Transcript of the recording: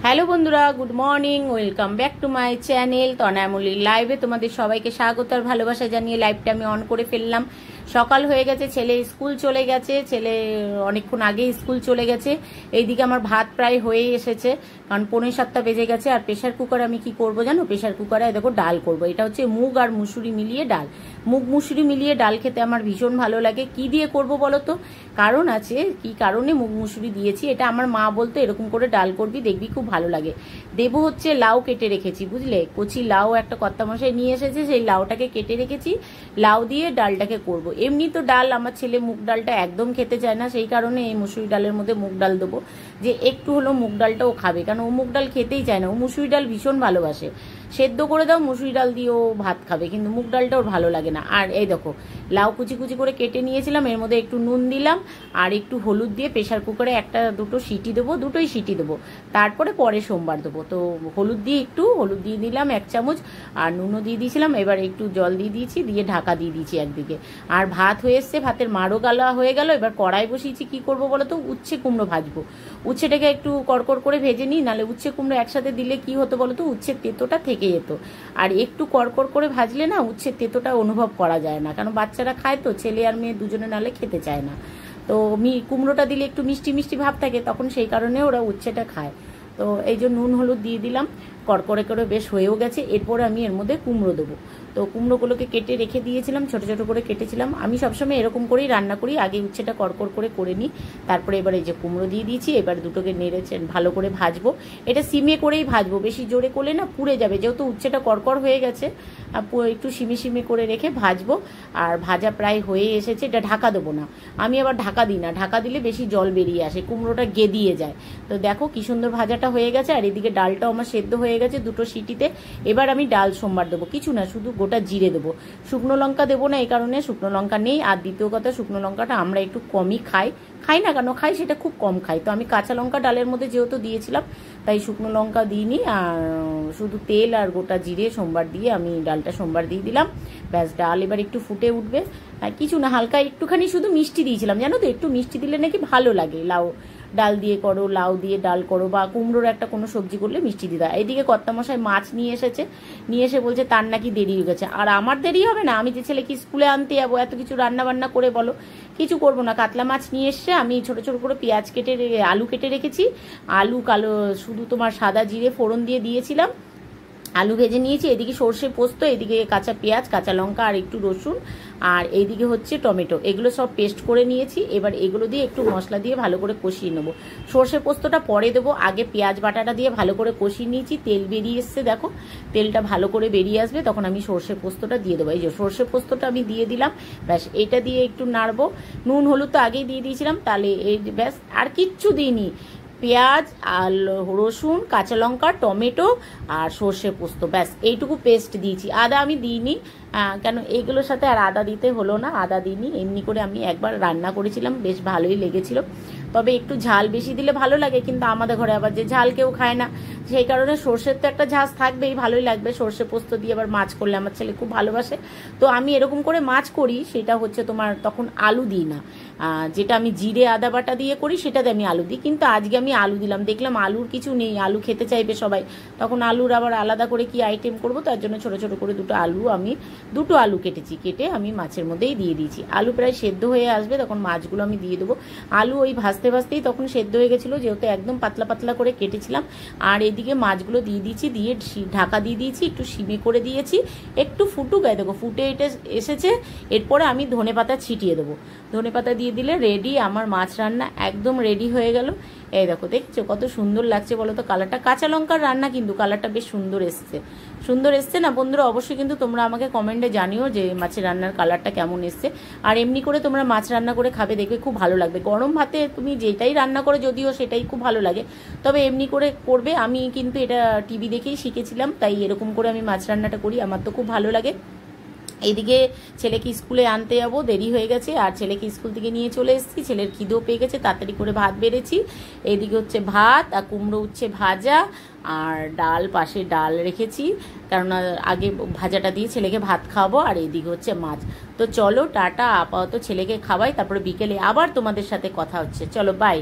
Hello বন্ধুরা, good morning, welcome back to my channel তনায়ামুলির লাইভে তোমাদের সবাইকে স্বাগত আর ভালোবাসা জানিয়ে লাইভটা আমি অন করে ফেললাম। সকাল হয়ে গেছে, ছেলে স্কুল চলে গেছে, ছেলে অনেকক্ষণ আগেই স্কুল চলে গেছে। এইদিকে আমার ভাত প্রায় হয়ে এসেছে, কারণ 6:45 বেজে গেছে। আর প্রেশার কুকারে আমি কি করব জানো? প্রেশার কুকারে দেখো ডাল করব। এটা হচ্ছে মুগ আর মুসুরি মিলিয়ে ডাল। মুগ মুসুরি মিলিয়ে ডাল খেতে আমার ভীষণ ভালো লাগে। কি দিয়ে করব বলো তো? কারণ আছে, কি কারণে মুগ মুসুরি দিয়েছি, এটা আমার মা বলতো এরকম করে ডাল করবি, দেখবি খুব ভালো লাগে। দেবো হচ্ছে লাউ কেটে রেখেছি, বুঝলে, কচি লাউ একটা কর্তামশাই নিয়ে এসেছে, সেই লাউটাকে কেটে রেখেছি। লাউ দিয়ে ডালটাকে করব। এমনি তো ডাল আমার ছেলে মুগ ডালটা একদম খেতে চায় না, সেই কারণে এই মুসুরি ডালের মধ্যে মুগ ডাল দেবো, যে একটু হলো মুগ ডালটা ও খাবে, কারণ ও মুগ ডাল খেতেই চায় না। ও মুসুরি ডাল ভীষণ ভালোবাসে। সেদ্ধ করে দাও মুসুরি ডাল দিয়ে ও ভাত খাবে, কিন্তু মুগ ডালটা ওর ভালো লাগে না। আর এই দেখো লাউ কুচি কুচি করে কেটে নিয়েছিলাম, এর মধ্যে একটু নুন দিলাম আর একটু হলুদ দিয়ে প্রেশার কুকারে একটা দুটো সিটি দেবো, দুটোই সিটি দেবো, তারপরে পরে সোমবার দেবো। তো হলুদ দিয়ে দিলাম 1 চামচ, আর নুনও দিয়ে দিয়েছিলাম। এবার একটু জল দিয়ে দিয়েছি, দিয়ে ঢাকা দিয়ে দিয়েছি একদিকে। আর ভাত হয়ে এসছে, ভাতের মাড়ও গালা হয়ে গেল। এবার কড়াই বসিয়েছি, কি করবো বলো তো? উচ্ছে কুমড়ো ভাজবো। উচ্ছেটাকে একটু কড়কড় করে ভেজে নিই, নাহলে উচ্ছে কুমড়ো একসাথে দিলে কি হতো বলো তো? উচ্ছের তেতোটা থেকে যেত। আর একটু কড়কড় করে ভাজলে না উচ্ছের তেতোটা অনুভব করা যায় না, কারণ বাচ্চারা খায় তো, ছেলে আর মেয়ে দুজনে নাহলে খেতে চায় না। তো কুমড়োটা দিলে একটু মিষ্টি মিষ্টি ভাব থাকে, তখন সেই কারণে ওরা উচ্ছেটা খায়। তো এই যে নুন হলুদ দিয়ে দিলাম, কড়কড়ে করে বেশ হয়েও গেছে। এরপরে আমি এর মধ্যে কুমড়ো দেবো। তো কুমড়োগুলোকে কেটে রেখে দিয়েছিলাম, ছোট ছোট করে কেটেছিলাম। আমি সবসময় এরকম করেই রান্না করি, আগে উচ্ছেটা কড়কড় করে নিই, তারপরে এবার এই যে কুমড়ো দিয়ে দিয়েছি। এবার দুটোকে নেড়েছেন ভালো করে ভাজবো। এটা সিমে করেই ভাজবো, বেশি জোরে করলে না পুড়ে যাবে, যেহেতু উচ্ছেটা কড়কড় হয়ে গেছে। একটু সিমে করে রেখে ভাজবো। আর ভাজা প্রায় হয়ে এসেছে, এটা ঢাকা দেবো না। আমি আবার ঢাকা দিই না, ঢাকা দিলে বেশি জল বেরিয়ে আসে, কুমড়োটা গেদিয়ে যায়। তো দেখো কি সুন্দর ভাজাটা হয়ে গেছে। আর এদিকে ডালটাও আমার সেদ্ধ হয়ে গেছে দুটো সিটিতে। এবার আমি ডাল সোমবার দেবো, কিছু না, শুধু গোটা জিরে দেবো, শুকনো লঙ্কা দেবো না, এই কারণে শুকনো লঙ্কা নেই। আর দ্বিতীয় কথা, শুকনো লঙ্কাটা আমরা একটু কমই খাই না কেন খাই, সেটা খুব কম খাই। তো আমি কাঁচা লঙ্কা ডালের মধ্যে যেহেতু দিয়েছিলাম, তাই শুকনো লঙ্কা দিইনি। আর শুধু তেল আর গোটা জিরে সোমবার দিয়ে আমি ডালটা সোমবার দিয়ে দিলাম। ব্যাস, ডাল এবার একটু ফুটে উঠবে। কিছু না, হালকা একটুখানি শুধু মিষ্টি দিয়েছিলাম, জানো তো, একটু মিষ্টি দিলে নাকি ভালো লাগে। ডাল দিয়ে করো, লাউ দিয়ে ডাল করো, বা কুমড়োর একটা কোনো সবজি করলে মিষ্টি দিয়ে দাও। এইদিকে কর্তামশাই মাছ নিয়ে এসে বলছে তার নাকি দেরি হয়ে গেছে। আর আমার দেরি হবে না, আমি যে ছেলেকে স্কুলে আনতে যাবো, এত কিছু রান্না বান্না করে বলো, কিছু করবো না। কাতলা মাছ নিয়ে এসছে, আমি ছোট ছোট করে পেঁয়াজ আলু কেটে রেখেছি। আলু কালো শুধু তোমার সাদা জিরে ফোড়ন দিয়ে দিয়েছিলাম, আলু ভেজে নিয়েছি। এদিকে সর্ষে পোস্ত, এদিকে কাঁচা পেঁয়াজ, কাঁচা লঙ্কা আর একটু রসুন, আর এইদিকে হচ্ছে টমেটো, এগুলো সব পেস্ট করে নিয়েছি। এবার এগুলো দিয়ে একটু মশলা দিয়ে ভালো করে কষিয়ে নেবো। সর্ষে পোস্তটা পরে দেবো, আগে পেঁয়াজ বাটাটা দিয়ে ভালো করে কষিয়ে নিয়েছি। তেল বেরিয়ে এসছে, দেখো তেলটা ভালো করে বেরিয়ে আসবে, তখন আমি সর্ষে পোস্তটা দিয়ে দেবো। এই যে সর্ষে পোস্তটা আমি দিয়ে দিলাম। ব্যাস, এটা দিয়ে একটু নাড়বো। নুন হলুদ তো আগেই দিয়ে দিয়েছিলাম, তাহলে এই ব্যাস, আর কিচ্ছু দিইনি। পেঁয়াজ আর রসুন, কাঁচা লঙ্কা, টমেটো আর সর্ষে পোস্ত, ব্যাস এইটুকু পেস্ট দিয়েছি। আদা আমি দিইনি, কেন এইগুলোর সাথে আর আদা দিতে হলো না, আদা দিইনি। এমনি করে আমি একবার রান্না করেছিলাম, বেশ ভালোই লেগেছিল। তবে একটু ঝাল বেশি দিলে ভালো লাগে, কিন্তু আমাদের ঘরে আবার যে ঝাল কেউ খায় না, সেই কারণে সর্ষের তো একটা ঝাঁজ থাকবেই, ভালোই লাগবে। সর্ষে পোস্ত দিয়ে আবার মাছ করলে আমার ছেলে খুব ভালোবাসে। তো আমি এরকম করে মাছ করি, সেটা হচ্ছে তোমার তখন আলু দিই না। যেটা আমি জিরে আদা বাটা দিয়ে করি সেটাতে আমি আলু দিই, কিন্তু আজকে আমি আলু দিলাম। দেখলাম আলুর কিছু নেই, আলু খেতে চাইবে সবাই, তখন আলুর আবার আলাদা করে কি আইটেম করব, তার জন্য ছোট ছোট করে দুটো আলু কেটেছি, কেটে আমি মাছের মধ্যেই দিয়ে দিয়েছি। আলু প্রায় সেদ্ধ হয়ে আসবে, তখন মাছগুলো আমি দিয়ে দেবো। আলু ওই ভাজতেই তখন সেদ্ধ হয়ে গেছিলো, যেহেতু একদম পাতলা পাতলা করে কেটেছিলাম। আর এদিকে মাছগুলো দিয়ে দিয়েছি, দিয়ে ঢাকা দিয়ে দিয়েছি, একটু সিমে করে দিয়েছি, একটু ফুটুক। দেখো ফুটে এসেছে। এরপরে আমি ধনেপাতা ছিটিয়ে দেবো। ধনেপাতা দিয়ে দিলে রেডি আমার মাছ রান্না, একদম রেডি হয়ে গেল। এই দেখো, দেখছো কত সুন্দর লাগছে বলো তো কালারটা? কাঁচা লঙ্কার রান্না, কিন্তু কালারটা বেশ সুন্দর এসছে না বন্ধুরা? অবশ্যই কিন্তু তোমরা আমাকে কমেন্টে জানিও যে মাছের রান্নার কালারটা কেমন এসছে। আর এমনি করে তোমরা মাছ রান্না করে খাবে, দেখবে খুব ভালো লাগবে। গরম ভাতে তুমি যেটাই রান্না করে, যদিও সেটাই খুব ভালো লাগে, তবে এমনি করে করবে। আমি কিন্তু এটা টিভি দেখেই শিখেছিলাম, তাই এরকম করে আমি মাছ রান্নাটা করি, আমার তো খুব ভালো লাগে। এইদিকে ছেলেকে স্কুলে আনতে যাবো, দেরি হয়ে গেছে। আর ছেলেকে স্কুল থেকে নিয়ে চলে এসেছি, ছেলের খিদেও পেয়ে গেছে, তাড়াতাড়ি করে ভাত বেড়েছি। এইদিকে হচ্ছে ভাত আর কুমড়ো উচ্ছে ভাজা, আর পাশে ডাল রেখেছি, কেননা আগে ভাজাটা দিয়ে ছেলেকে ভাত খাওয়াবো। আর এইদিকে হচ্ছে মাছ। তো চলো টাটা, আপাতত ছেলেকে খাওয়াই, তারপরে বিকেলে আবার তোমাদের সাথে কথা হচ্ছে। চলো বাই।